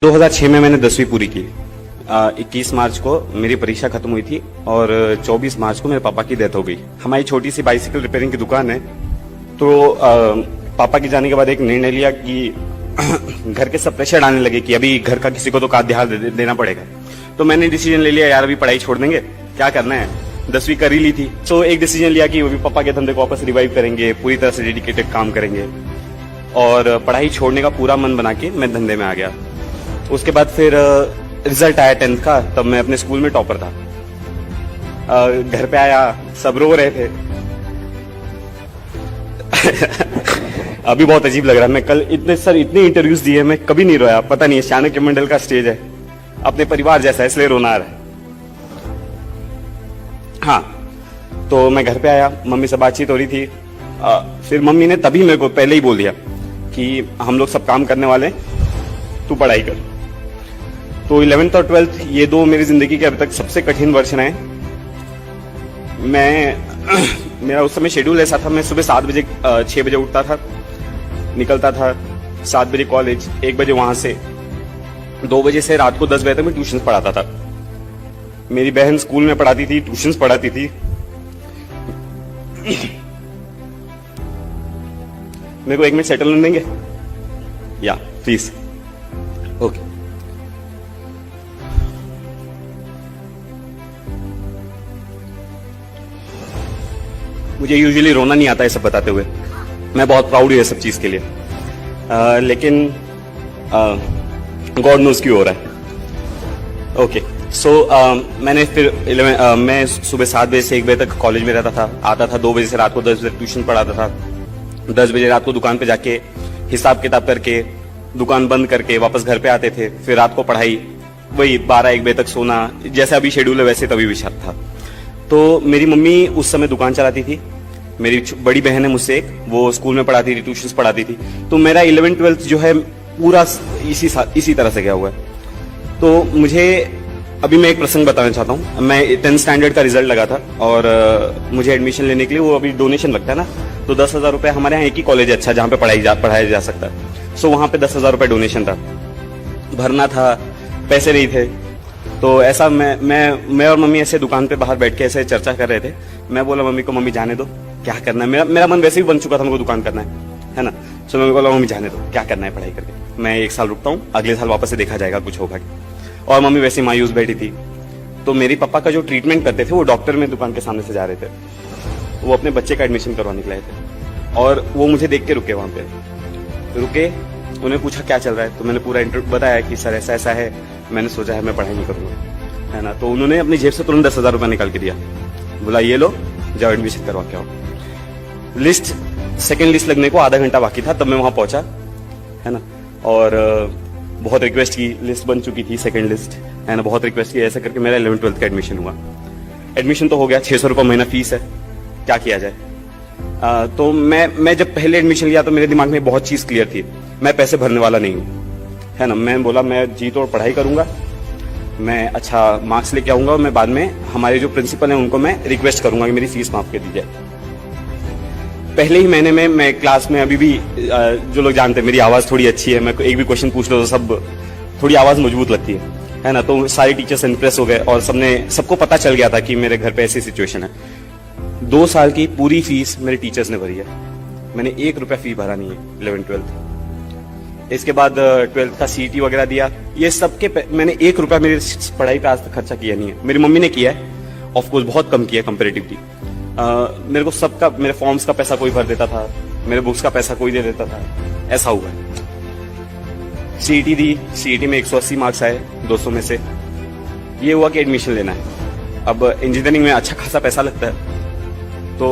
2006 में मैंने 10वीं पूरी की। 21 मार्च को मेरी परीक्षा खत्म हुई थी और 24 मार्च को मेरे पापा की डेथ हो गई। हमारी छोटी सी बाइसिकल रिपेयरिंग की दुकान है, तो पापा के जाने के बाद एक निर्णय लिया कि घर के सब प्रेशर डालने लगे कि अभी घर का किसी को तो का ध्यान देना पड़ेगा। तो मैंने डिसीजन ले लिया, यार अभी पढ़ाई छोड़ देंगे, क्या करना है, 10वीं कर ही ली थी। तो एक डिसीजन लिया कि अभी पापा के धंधे को वापस रिवाइव करेंगे, पूरी तरह से डेडिकेटेड काम करेंगे और पढ़ाई छोड़ने का पूरा मन बना के मैं धंधे में आ गया। उसके बाद फिर रिजल्ट आया 10th का, तब मैं अपने स्कूल में टॉपर था। घर पे आया, सब रो रहे थे। अभी बहुत अजीब लग रहा है। मैं कल इतने इंटरव्यूज दिए, मैं कभी नहीं रोया। पता नहीं, चाणक्य मंडल का स्टेज है, अपने परिवार जैसा है, इसलिए रोना आ रहा है। हाँ, तो मैं घर पे आया, मम्मी से बातचीत हो रही थी। फिर मम्मी ने तभी मेरे को पहले ही बोल दिया कि हम लोग सब काम करने वाले, तू पढ़ाई कर। तो 11th और 12th ये दो मेरी जिंदगी के अब तक सबसे कठिन वर्ष रहे। मेरा उस समय शेड्यूल ऐसा था, मैं सुबह 6 बजे उठता था, निकलता था, 7 बजे कॉलेज, 1 बजे वहां से, 2 बजे से रात को 10 बजे तक मैं ट्यूशन पढ़ाता था। मेरी बहन स्कूल में पढ़ाती थी, ट्यूशन पढ़ाती थी। मेरे को 1 मिनट सेटल होने देंगे? या प्लीज। ओके। मुझे यूजुअली रोना नहीं आता है सब बताते हुए, मैं बहुत प्राउड हूं ये सब चीज के लिए, लेकिन गॉड नोज क्यों हो रहा है। ओके, सो मैंने फिर मैं सुबह 7 बजे से 1 बजे तक कॉलेज में रहता था, आता था 2 बजे से रात को 10 बजे ट्यूशन पढ़ाता था। 10 बजे रात को दुकान पे जाके हिसाब किताब करके दुकान बंद करके वापस घर पे आते थे। फिर रात को पढ़ाई, वही 12-1 बजे तक सोना, जैसा अभी शेड्यूल है वैसे तभी विचार था। तो मेरी मम्मी उस समय दुकान चलाती थी, मेरी बड़ी बहन है मुझसे एक, वो स्कूल में पढ़ाती थी, ट्यूशंस पढ़ाती थी। तो मेरा 11th-12th जो है पूरा इसी तरह से गया हुआ है। तो मुझे अभी मैं एक प्रसंग बताना चाहता हूँ। मैं 10th स्टैंडर्ड का रिजल्ट लगा था और मुझे एडमिशन लेने के लिए वो अभी डोनेशन लगता है ना, तो 10,000 रुपए, हमारे यहाँ एक ही कॉलेज है अच्छा जहाँ पे पढ़ाया जा सकता है। सो वहां पे 10,000 रुपए डोनेशन था, भरना था, पैसे नहीं थे। तो ऐसा मैं और मम्मी ऐसे दुकान पे बाहर बैठ के ऐसे चर्चा कर रहे थे। मैं बोला मम्मी को, मम्मी जाने दो, क्या करना है, मेरा मन वैसे ही बन चुका था, हमको दुकान करना है ना। सो मम्मी बोला मम्मी जाने दो, क्या करना है पढ़ाई करके, मैं 1 साल रुकता हूँ, अगले साल वापस से देखा जाएगा, कुछ होगा। और मम्मी वैसे मायूस बैठी थी। तो मेरे पापा का जो ट्रीटमेंट करते थे वो डॉक्टर में दुकान के सामने से जा रहे थे, वो अपने बच्चे का एडमिशन करवाने के लिए थे और वो मुझे देख के रुके, वहां पे रुके। उन्हें पूछा क्या चल रहा है, तो मैंने पूरा इंटरव्यू बताया कि सर ऐसा ऐसा है, मैंने सोचा है मैं पढ़ाई नहीं करूंगा, है ना। तो उन्होंने अपनी जेब से तुरंत 10,000 रुपया निकाल के दिया, बोला ये लो, जाओ एडमिशन करवा के आओ। लिस्ट, सेकंड लिस्ट लगने को आधा घंटा बाकी था, तब मैं वहां पहुंचा, है ना। और बहुत रिक्वेस्ट की, लिस्ट बन चुकी थी, सेकंड लिस्ट, है ना। बहुत रिक्वेस्ट की, ऐसा करके मेरा 11th-12th का एडमिशन हुआ। एडमिशन तो हो गया, 600 रुपये महीना फीस है, क्या किया जाए। तो मैं जब पहले एडमिशन लिया तो मेरे दिमाग में बहुत चीज क्लियर थी, मैं पैसे भरने वाला नहीं हूँ, है ना। मैं बोला मैं जी तोड़ पढ़ाई करूंगा, मैं अच्छा मार्क्स लेके आऊंगा और मैं बाद में हमारे जो प्रिंसिपल हैं उनको मैं रिक्वेस्ट करूंगा कि मेरी फीस माफ कर दी जाए। पहले ही महीने में मैं क्लास में, अभी भी जो लोग जानते हैं मेरी आवाज थोड़ी अच्छी है, मैं एक भी क्वेश्चन पूछ लो तो सब थोड़ी आवाज मजबूत लगती है ना। तो सारे टीचर्स इंप्रेस हो गए और सबको पता चल गया था कि मेरे घर पे ऐसी सिचुएशन है। 2 साल की पूरी फीस मेरे टीचर्स ने भरी है, मैंने 1 रुपया फी भरा नहीं है 11th-12th। इसके बाद 12th का CET वगैरह दिया, ये सबके मैंने 1 रुपया मेरी पढ़ाई पे आज तक खर्चा किया नहीं है। मेरी मम्मी ने किया है, ऑफकोर्स बहुत कम किया कंपेरेटिवली। मेरे को सबका, मेरे फॉर्म्स का पैसा कोई भर देता था, मेरे बुक्स का पैसा कोई दे देता था, ऐसा हुआ है। CET दी, CET में 180 मार्क्स आए 200 में से। ये हुआ कि एडमिशन लेना है। अब इंजीनियरिंग में अच्छा खासा पैसा लगता है, तो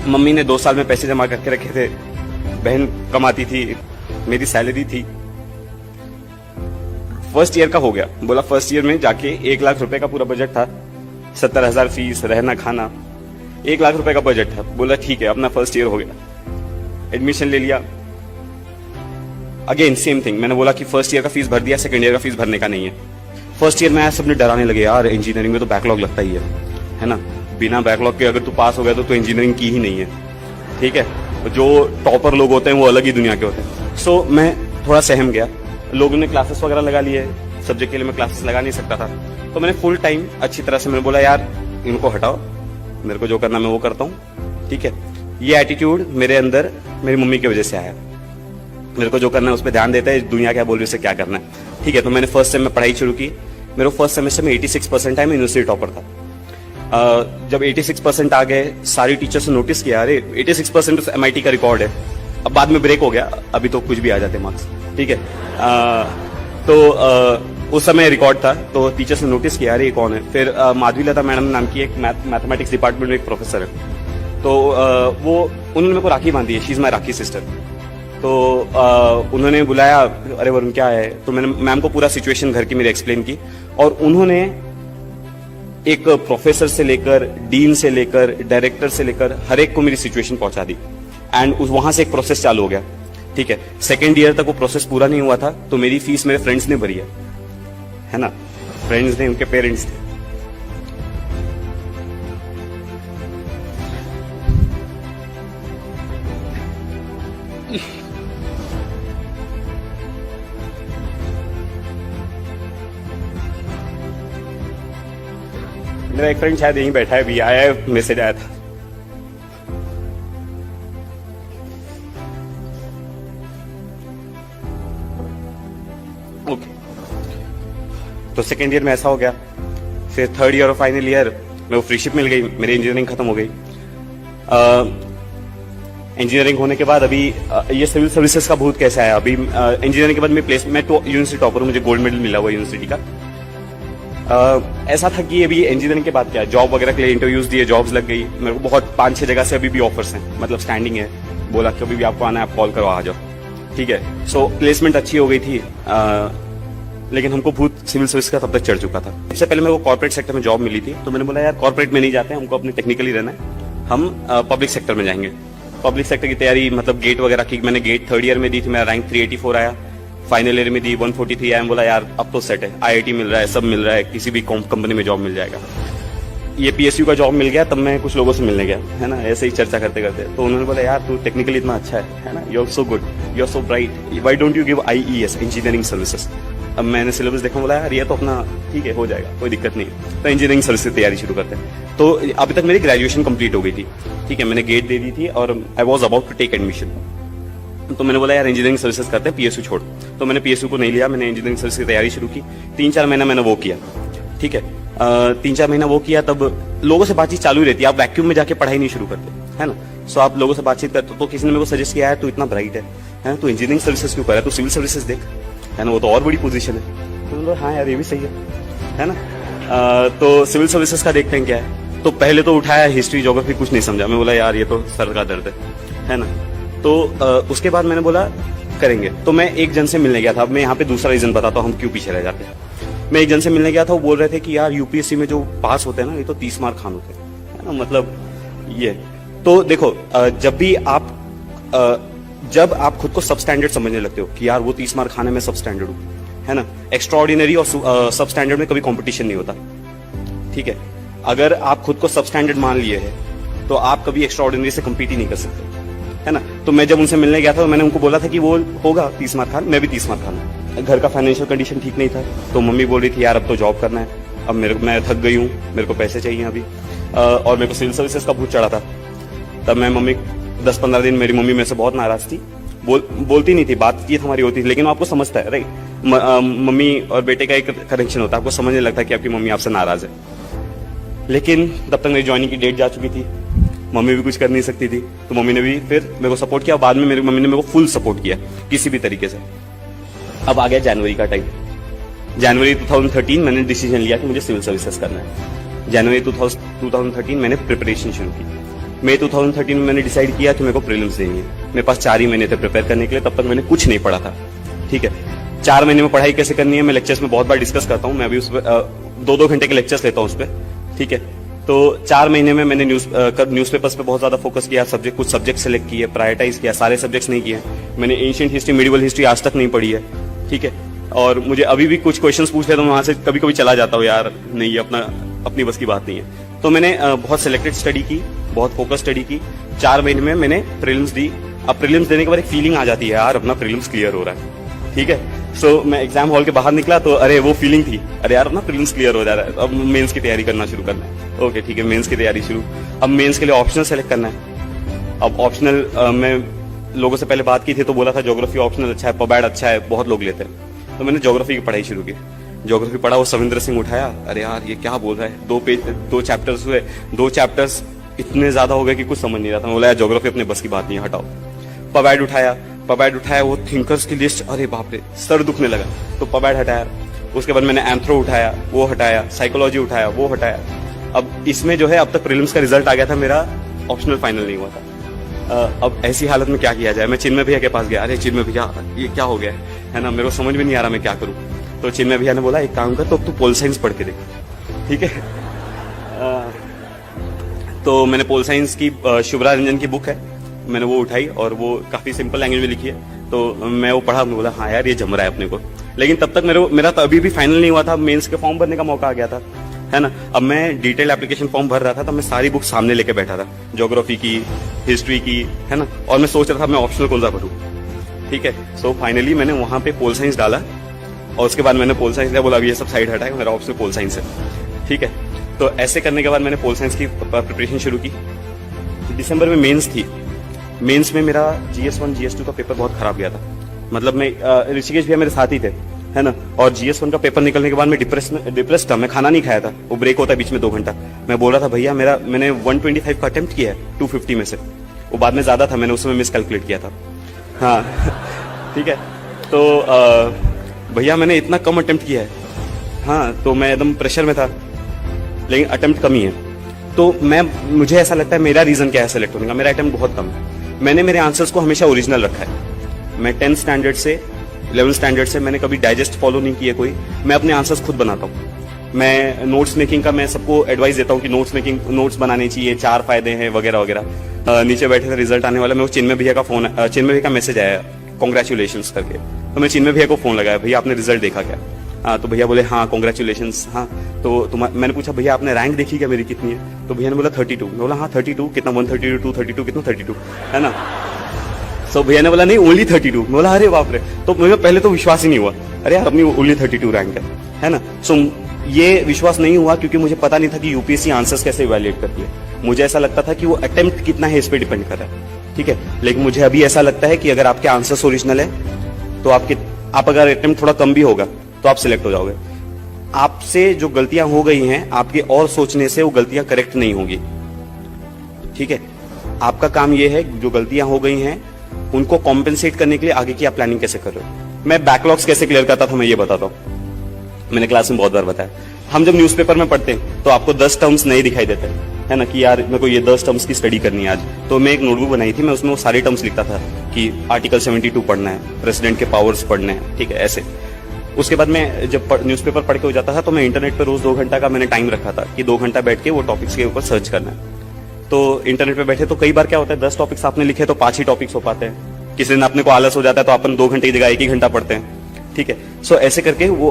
मम्मी ने 2 साल में पैसे जमा करके रखे थे, बहन कमाती थी, मेरी सैलरी थी। फर्स्ट ईयर का हो गया, बोला फर्स्ट ईयर में जाके 1 लाख रुपए का पूरा बजट था, 70,000 फीस, रहना खाना, 1 लाख रुपए का बजट था। बोला ठीक है, अपना फर्स्ट ईयर हो गया, एडमिशन ले लिया। अगेन सेम थिंग, मैंने बोला कि फर्स्ट ईयर का फीस भर दिया, सेकंड ईयर का फीस भरने का नहीं है। फर्स्ट ईयर में सबने डराने लगे, यार इंजीनियरिंग में तो बैकलॉग लगता ही है ना, बिना बैकलॉग के अगर तू पास हो गया तो इंजीनियरिंग की ही नहीं है, ठीक है। जो टॉपर लोग होते हैं वो अलग ही दुनिया के होते हैं। सो मैं थोड़ा सहम गया, लोगों ने क्लासेस वगैरह लगा लिए, सब्जेक्ट के लिए मैं क्लासेस लगा नहीं सकता था। तो मैंने फुल टाइम अच्छी तरह से मैंने बोला यार इनको हटाओ, मेरे को जो करना मैं वो करता हूँ, ठीक है। ये एटीट्यूड मेरे अंदर मेरी मम्मी की वजह से आया, मेरे को जो करना है उस पर ध्यान देता है, दुनिया क्या बोल रही है उसे क्या करना है, ठीक है। तो मैंने फर्स्ट सेम में पढ़ाई शुरू की, मेरे फर्स्ट सेमेस्टर में 86% आए, मैं यूनिवर्सिटी टॉपर था। जब 86% आ गए, सारी टीचर्स ने नोटिस किया अरे 86% तो MIT का रिकॉर्ड है। अब बाद में ब्रेक हो गया, अभी तो कुछ भी आ जाते मार्क्स, ठीक है। उस समय रिकॉर्ड था, तो टीचर्स ने नोटिस किया अरे ये कौन है। फिर माधवी लता मैडम नाम की एक मैथमेटिक्स डिपार्टमेंट में एक प्रोफेसर है, तो वो उन्होंने मेरे को राखी बांधी है, she is my rakhi sister. तो उन्होंने बुलाया, अरे वरुण क्या है, तो मैंने मैम को पूरा सिचुएशन घर की मेरी एक्सप्लेन की, और उन्होंने एक प्रोफेसर से लेकर डीन से लेकर डायरेक्टर से लेकर हर एक को मेरी सिचुएशन पहुंचा दी, एंड वहां से एक प्रोसेस चालू हो गया, ठीक है। सेकेंड ईयर तक वो प्रोसेस पूरा नहीं हुआ था, तो मेरी फीस मेरे फ्रेंड्स ने भरी है ना, फ्रेंड्स ने, उनके पेरेंट्स थे। मेरा एक फ्रेंड शायद यहीं बैठा है, भी आया है, मैसेज आया था। ओके, तो सेकेंड ईयर में ऐसा हो गया। फिर थर्ड ईयर और फाइनल ईयर में वो फ्रीशिप मिल गई, मेरी इंजीनियरिंग खत्म हो गई। इंजीनियरिंग होने के बाद अभी ये सिविल सर्विसेज का बहुत कैसे आया, अभी इंजीनियरिंग के बाद मैं यूनिवर्सिटी टॉपर हूँ, मुझे गोल्ड मेडल मिला हुआ यूनिवर्सिटी का। ऐसा था कि अभी इंजीनियरिंग के बाद क्या, जॉब वगैरह के लिए इंटरव्यूज दिए, जॉब्स लग गई मेरे को, बहुत 5-6 जगह से अभी भी ऑफर्स हैं, मतलब स्टैंडिंग है। बोला कि अभी भी आपको आना है, आप कॉल करो आ जाओ, ठीक है। सो प्लेसमेंट अच्छी हो गई थी, लेकिन हमको भूत सिविल सर्विस का तब तक चढ़ चुका था। सबसे पहले मेरे को कॉर्पोरेट सेक्टर में जॉब मिली थी, तो मैंने बोला यार कॉर्पोरेट में नहीं जाते, हमको अपने टेक्निकली रहना है, हम पब्लिक सेक्टर में जाएंगे। पब्लिक सेक्टर की तैयारी, मतलब गेट वगैरह की मैंने गेट थर्ड ईयर में दी थी, मेरा रैंक 384 आया। फाइनल ईयर में दी 143 आया, बोला यार अब तो सेट है, IIT मिल रहा है, सब मिल रहा है, किसी भी कंपनी में जॉब मिल जाएगा। ये PSU का जॉब मिल गया, तब मैं कुछ लोगों से मिलने गया, है ना, ऐसे ही चर्चा करते करते, तो उन्होंने बोला यार तू टेक्निकली इतना अच्छा है ना, you are so good, you are so bright, why don't you give IES, engineering services. अब मैंने सिलेबस देखा, बोला यार ये तो अपना ठीक है, हो जाएगा, कोई दिक्कत नहीं, तो इंजीनियरिंग सर्विस की तैयारी शुरू करते हैं। तो अभी तक मेरी ग्रेजुएशन कंप्लीट हो गई थी, ठीक है, मैंने गेट दे दी थी और I was about to take admission. तो मैंने बोला यार इंजीनियरिंग सर्विसेज करते हैं, PSU छोड़। तो मैंने PSU को नहीं लिया, मैंने इंजीनियरिंग सर्विस की तैयारी शुरू की। 3-4 महीना मैंने वो किया, ठीक है। 3-4 महीना वो किया, तब लोगों से बातचीत चालू रहती है, आप वैक्यूम में जाके पढ़ाई नहीं शुरू करते, है ना। सो आप लोगों से बातचीत करते, तो किसी ने मेरे को सजेस्ट किया है तू इतना ब्राइट है, तू इंजीनियरिंग सर्विसेज क्यों कर रहा है, तू सिविल सर्विसेज देख, है ना, वो तो और बड़ी पोजीशन है। तो बोला हाँ यार ये भी सही है ना। तो सिविल सर्विसेज का देखते हैं क्या है। तो पहले तो उठाया हिस्ट्री ज्योग्राफी, कुछ नहीं समझा, मैं बोला यार ये तो सर का दर्द है ना। तो उसके बाद मैंने बोला करेंगे। तो मैं एक जन से मिलने गया था, अब मैं यहाँ पे दूसरा रीजन बताता हूँ हम क्यों पीछे रह जाते हैं। मैं एक जन से मिलने गया था, वो बोल रहे थे कि यार UPSC में जो पास होते हैं ना, ये तो 30 मार्क खान होते हैं, है ना, मतलब ये। तो देखो जब आप खुद को सब स्टैंडर्ड समझने लगते हो कि यार वो 30 मार्क खाने में सब स्टैंडर्ड हूँ, है ना, एक्स्ट्राऑर्डिनरी और सब स्टैंडर्ड में कभी कंपटीशन नहीं होता, ठीक है। अगर आप खुद को सब स्टैंडर्ड मान लिए हैं तो आप कभी एक्स्ट्राऑर्डिनरी से कम्पीट ही नहीं कर सकते, है ना। तो मैं जब उनसे मिलने गया था, तो मैंने उनको बोला था कि वो होगा 30 मार्क खान, मैं भी 30 मार्क खाना। घर का फाइनेंशियल कंडीशन ठीक नहीं था, तो मम्मी बोल रही थी यार अब तो जॉब करना है, अब मैं थक गई हूँ, मेरे को पैसे चाहिए अभी, और मेरे को सिविल सर्विसेज का भूत चढ़ा था। तब मैं मम्मी 10-15 दिन मेरी मम्मी मेरे से बहुत नाराज थी, बोलती नहीं थी, बातचीत हमारी होती थी, लेकिन आपको समझता है राइट, मम्मी और बेटे का एक कनेक्शन होता है, आपको समझने लगता है कि आपकी मम्मी आपसे नाराज है। लेकिन तब तक मेरी ज्वाइनिंग की डेट जा चुकी थी, मम्मी भी कुछ कर नहीं सकती थी, तो मम्मी ने भी फिर मेरे को सपोर्ट किया। बाद में मेरी मम्मी ने मेरे को फुल सपोर्ट किया किसी भी तरीके से। अब आ गया जनवरी का टाइम, जनवरी 2013 मैंने डिसीजन लिया कि मुझे सिविल सर्विसेज करना है। जनवरी 2013 मैंने प्रिपरेशन शुरू की। मई 2013 में मैंने डिसाइड किया कि मेरे को प्रीलिम्स देनी है। मेरे पास 4 ही महीने थे प्रिपेयर करने के लिए, तब तक मैंने कुछ नहीं पढ़ा था, ठीक है। 4 महीने में पढ़ाई कैसे करनी है मैं लेक्चर्स में बहुत बार डिस्कस करता हूँ, मैं भी उस पर 2-2 घंटे के लेक्चर्स लेता हूँ उस पर, ठीक है। तो 4 महीने में मैंने न्यूज़पेपर्स पे बहुत ज्यादा फोकस किया, कुछ सब्जेक्ट सेलेक्ट किए, प्रायोरिटाइज किया, सारे सब्जेक्ट्स नहीं किए। मैंने एंशिएंट हिस्ट्री, मिडिवल हिस्ट्री आज तक नहीं पढ़ी है, ठीक है। और मुझे अभी भी कुछ क्वेश्चंस पूछ लेता हूँ, वहां से कभी कभी चला जाता हूँ, यार नहीं ये अपनी बस की बात नहीं है। तो मैंने बहुत सिलेक्टेड स्टडी की, बहुत फोकस स्टडी की। 4 महीने में मैंने प्रीलिम्स दी। अब प्रीलिम्स देने के बाद एक फीलिंग आ जाती है, यार अपना प्रीलिम्स क्लियर हो रहा है, ठीक है। सो मैं एग्जाम हॉल के बाहर निकला तो अरे वो फीलिंग थी, अरे यार अपना प्रीलिम्स क्लियर हो जा रहा है, अब मेंस की तैयारी करना शुरू करना है। ओके ठीक है, मेंस की तैयारी शुरू। अब मेंस के लिए ऑप्शनल सेलेक्ट करना है। अब ऑप्शनल मैं लोगों से पहले बात की थी तो बोला था ज्योग्राफी ऑप्शनल अच्छा है, पबैड अच्छा है, बहुत लोग लेते हैं। तो मैंने ज्योग्राफी की पढ़ाई शुरू की। ज्योग्राफी पढ़ा, वो सविंद्र सिंह उठाया, अरे यार ये क्या बोल रहा है, 2 चैप्टर्स हुए, 2 चैप्टर्स इतने ज्यादा हो गए कि कुछ समझ नहीं रहा था। मैं बोला यार ज्योग्राफी अपने बस की बात नहीं, हटाओ। पबैड उठाया, वो थिंकर्स की लिस्ट, अरे बाप रे सर दुखने लगा, तो पबैड हटाया। उसके बाद मैंने एंथ्रो उठाया, वो हटाया, साइकोलॉजी उठाया, वो हटाया। अब इसमें जो है अब तक प्रीलिम्स का रिजल्ट आ गया था मेरा, ऑप्शनल फाइनल नहीं हुआ था। अब ऐसी हालत में क्या किया जाए, मैं चिन्मय भैया के पास गया, अरे चिन्मय भैया ये क्या हो गया है ना, मेरे को समझ में नहीं आ रहा मैं क्या करूं। तो चिन्मय भैया ने बोला एक काम कर, तो तू पोल साइंस पढ़ के देख, ठीक है। तो मैंने पोल साइंस की शिवराज रंजन की बुक है, मैंने वो उठाई और वो काफी सिंपल लैंग्वेज में लिखी है, तो मैं वो पढ़ा, मैं बोला हाँ यार ये जम रहा है अपने को। लेकिन तब तक मेरा तो अभी भी फाइनल नहीं हुआ था, मेंस के फॉर्म भरने का मौका आ गया था, है ना। अब मैं डिटेल एप्लीकेशन फॉर्म भर रहा था, तब मैं सारी बुक सामने लेके बैठा था, ज्योग्राफी की, हिस्ट्री की, है ना, और मैं सोच रहा था मैं ऑप्शनल कौन सा भरूं, ठीक है। सो फाइनली मैंने वहां पे पोल साइंस डाला और उसके बाद मैंने पोल साइंस बोला ये सब साइड हटाया, मेरा ऑप्शनल पोल साइंस है, ठीक है। तो ऐसे करने के बाद मैंने पोल साइंस की प्रिपरेशन शुरू की। दिसंबर में मेंस थी, मेंस में मेरा GS1 GS2 का पेपर बहुत खराब गया था, मतलब मैं ऋषिकेश भैया मेरे साथ ही थे, है ना, और GS1 का पेपर निकलने के बाद मैं डिप्रेस था, मैं खाना नहीं खाया था, वो ब्रेक होता है बीच में 2 घंटा। मैं बोल रहा था भैया मैंने 125 का अटेम्प्ट किया है 250 में से, वो बाद में ज्यादा था, मैंने उस समय मिस कैलकुलेट किया था, हाँ ठीक है। तो भैया मैंने इतना कम अटेम्प्ट किया है, हाँ, तो मैं एकदम प्रेशर में था, लेकिन अटेम्प्ट कम ही है। तो मुझे ऐसा लगता है मेरा रीजन क्या है सेलेक्ट होने का, मेरा अटेम्प्ट बहुत कम है। मैंने मेरे आंसर्स को हमेशा ओरिजिनल रखा है। मैं 10th स्टैंडर्ड से 11th स्टैंडर्ड से मैंने कभी डाइजेस्ट फॉलो नहीं किया कोई, मैं अपने आंसर्स खुद बनाता हूँ। मैं नोट्स मेकिंग का मैं सबको एडवाइस देता हूँ कि नोट्स बनाने चाहिए, 4 फायदे हैं वगैरह वगैरह। नीचे बैठे थे रिजल्ट आने वाला, मैं चिन्मय भैया का चिन्मय भैया का मैसेज आया कॉन्ग्रेचुलेशन करके, तो मैं चिन्मय भैया को फोन लगाया, भैया आपने रिजल्ट देखा क्या? तो भैया बोले हाँ कॉन्ग्रेचुलेशन। हाँ तो मैंने पूछा भैया आपने रैंक देखी क्या मेरी कितनी है? तो भैया ने बोला 32। मैं बोला हाँ 32 कितना, 132 232 कितना 32, है ना। सो भैया ने बोला नहीं ओनली 32। मैं बोला अरे बाप रे, तो मुझे पहले तो विश्वास ही नहीं हुआ, अरे यार अपनी ओनली 32 रैंक है ना। सो ये विश्वास नहीं हुआ क्योंकि मुझे पता नहीं था कि यूपीएससी आंसर्स कैसे इवैल्यूएट करती है। मुझे ऐसा लगता था कि वो अटेम्प्ट कितना है इस पे डिपेंड कर रहा है, ठीक है। लेकिन मुझे अभी ऐसा लगता है कि अगर आपके आंसर्स ओरिजिनल है तो आप अगर अटेम्प्ट थोड़ा कम भी होगा तो आप सिलेक्ट हो जाओगे। आपसे जो गलतियां हो गई हैं आपके और सोचने से वो गलतियां करेक्ट नहीं होंगी, ठीक है। आपका काम ये है जो गलतियां हो गई हैं उनको कॉम्पेंसेट करने के लिए आगे की आप प्लानिंग कैसे कर रहे हो। मैं बैकलॉग्स कैसे क्लियर करता था मैं ये बताता हूँ, मैंने क्लास में बहुत बार बताया। हम जब न्यूज़पेपर में पढ़ते हैं तो आपको 10 टर्म्स नहीं दिखाई देते, है ना, कि यार मेरे को ये 10 टर्म्स की स्टडी करनी है आज। तो मैं एक नोटबुक बनाई थी, मैं उसमें वो सारे टर्म्स लिखता था कि आर्टिकल 72 पढ़ना है, प्रेसिडेंट के पावर्स पढ़ने हैं, ठीक है, ऐसे। उसके बाद मैं जब न्यूज़पेपर पढ़ के हो जाता था तो मैं इंटरनेट पर रोज 2 घंटा का मैंने टाइम रखा था कि 2 घंटा बैठ के वो टॉपिक्स के ऊपर सर्च करना है। तो इंटरनेट पे बैठे तो कई बार क्या होता है 10 टॉपिक्स आपने लिखे तो 5 ही टॉपिक्स हो पाते हैं। किसी दिन अपने को आलस हो जाता है तो अपन 2 घंटे की जगह 1 ही घंटा पढ़ते हैं, ठीक है। सो ऐसे करके वो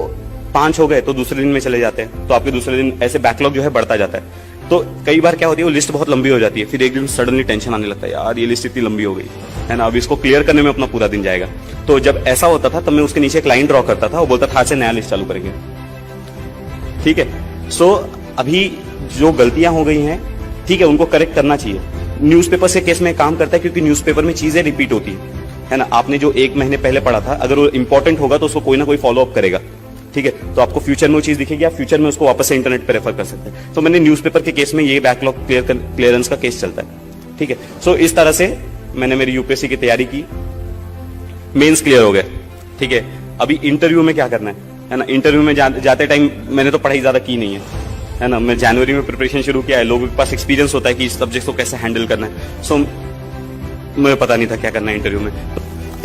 5 हो गए तो दूसरे दिन में चले जाते हैं, तो आपके दूसरे दिन ऐसे बैकलॉग जो है बढ़ता जाता है। तो कई बार क्या होती है वो लिस्ट बहुत लंबी हो जाती है, फिर एक दिन सडनली टेंशन आने लगता है, यार ये लिस्ट इतनी लंबी हो गई, है ना, अब इसको क्लियर करने में अपना पूरा दिन जाएगा। तो जब ऐसा होता था तब मैं उसके नीचे एक लाइन ड्रॉ करता था, वो बोलता था आज से नया लिस्ट चालू करेंगे, ठीक है। सो अभी जो गलतियां हो गई हैं, ठीक है, उनको करेक्ट करना चाहिए। न्यूज़पेपर से केस में काम करता है क्योंकि न्यूज़पेपर में चीजें रिपीट होती है ना। आपने जो 1 महीने पहले पढ़ा था अगर वो इंपॉर्टेंट होगा तो उसको कोई ना कोई फॉलो अप करेगा, ठीक है। तो आपको फ्यूचर में वो चीज दिखेगी, आप फ्यूचर में उसको वापस से इंटरनेट पे रेफर कर सकते हैं। तो मैंने न्यूज़पेपर के केस में ये बैकलॉग क्लियरेंस का केस चलता है, ठीक है। सो इस तरह से मैंने मेरी यूपीएससी की तैयारी की, मेंस क्लियर हो गए, ठीक है। अभी इंटरव्यू में क्या करना है ना। इंटरव्यू में जाते टाइम मैंने तो पढ़ाई ज्यादा की नहीं है ना। मैं जनवरी में प्रिपरेशन शुरू किया है, लोगों के पास एक्सपीरियंस होता है कि इस सब्जेक्ट को कैसे हैंडल करना है। सो मुझे पता नहीं था क्या करना है इंटरव्यू में।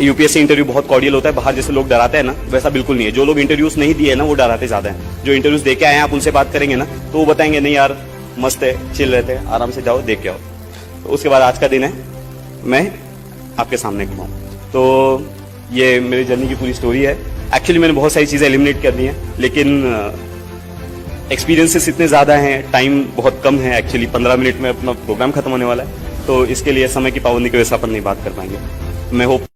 यूपीएससी इंटरव्यू बहुत कॉर्डियल होता है, बाहर जैसे लोग डराते हैं ना वैसा बिल्कुल नहीं है। जो लोग इंटरव्यूज नहीं दिए ना वो डराते ज्यादा हैं। जो इंटरव्यूज दे के आए हैं आप उनसे बात करेंगे ना तो वो बताएंगे नहीं यार मस्त है, चिल रहते हैं, आराम से जाओ देख के आओ। तो उसके बाद आज का दिन है मैं आपके सामने घुमाऊं। तो ये मेरी जर्नी की पूरी स्टोरी है। एक्चुअली मैंने बहुत सारी चीजें एलिमिनेट कर दी हैं, लेकिन एक्सपीरियंसेस इतने ज्यादा हैं, टाइम बहुत कम है। एक्चुअली 15 मिनट में अपना प्रोग्राम खत्म होने वाला है, तो इसके लिए समय की पाबंदी की वजह से अपन नहीं बात कर पाएंगे। मैं होप